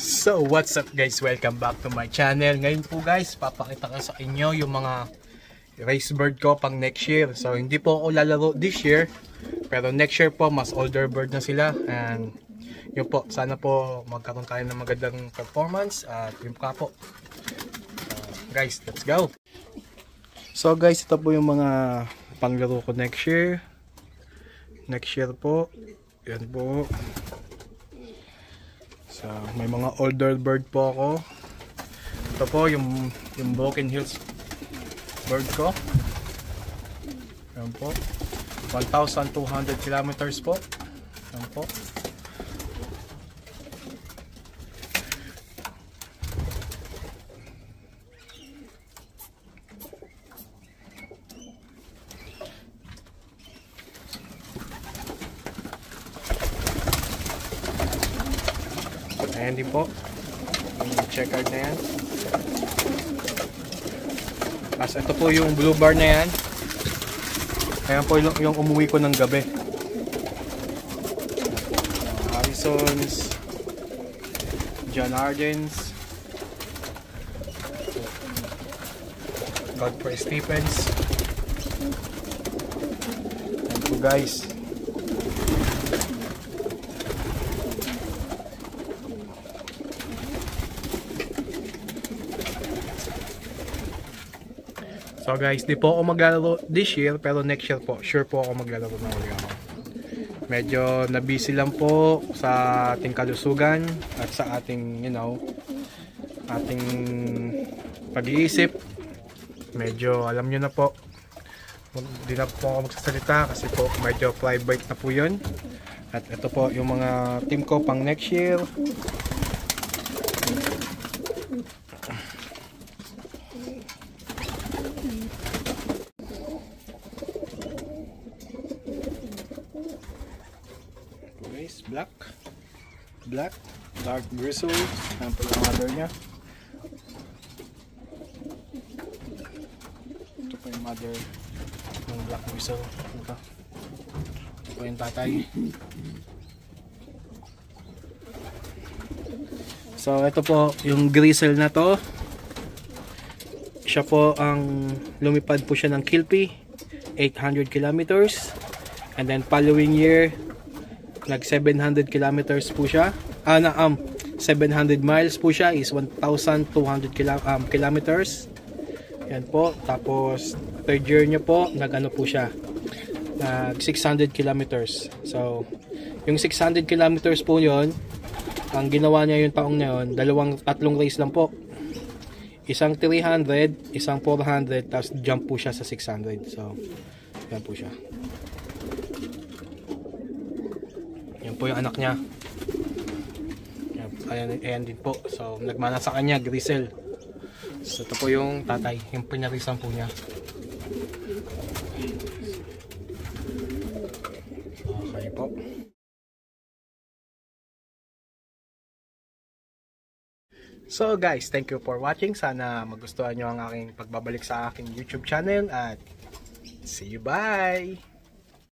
So what's up guys, welcome back to my channel. Ngayon po guys, papakita ko sa inyo yung mga race bird ko pang next year. So hindi po ako lalaro this year, pero next year po mas older bird na sila. And yun po, sana po magkaroon tayo ng magandang performance. At yun pa po, guys, let's go. So guys, ito po yung mga panglaro ko next year. Next year po, yan po. So, may mga older bird po ako. Ito po yung Broken Hills bird ko. Yan po. 1,200 kilometers po. Yan po. Ayan din po yung checkered na yan. Tapos ito po yung blue bar na yan. Ayan po yung umuwi ko ng gabi. Harrisons, John Ardens, Godfrey Stephens. Ayan po guys. So guys, di po ako maglalaro this year, pero next year po, sure po ako maglalaro na ulit ako. Medyo na-busy lang po sa ating kalusugan at sa ating, ating pag-iisip. Medyo alam nyo na po, hindi na po ako magsasalita kasi po medyo private na po yun. At ito po yung mga team ko pang next year. Black, dark bristle, yan po yung mother nya. Ito po yung mother ng black bristle. Ito po yung tatay. So ito po yung gristle na to. Siya po ang lumipad po siya ng Kilpie 800 kilometers, and then following year nag 700 kilometers po siya. 700 miles po siya is 1,200 kilometers. Yan po. Tapos third year niya po nag po siya, nag 600 kilometers. So yung 600 kilometers po yon, ang ginawa niya yung taong na yun, tatlong race lang po. Isang 300, isang 400, tapos jump po siya sa 600. So yan po siya. Yan po yung anak niya. Ayan din po. So nagmana sa kanya, Grisel. So ito po yung tatay, yung pinarisan po niya. Okay po. So guys, thank you for watching. Sana magustuhan nyo ang aking pagbabalik sa aking YouTube channel. At see you, bye!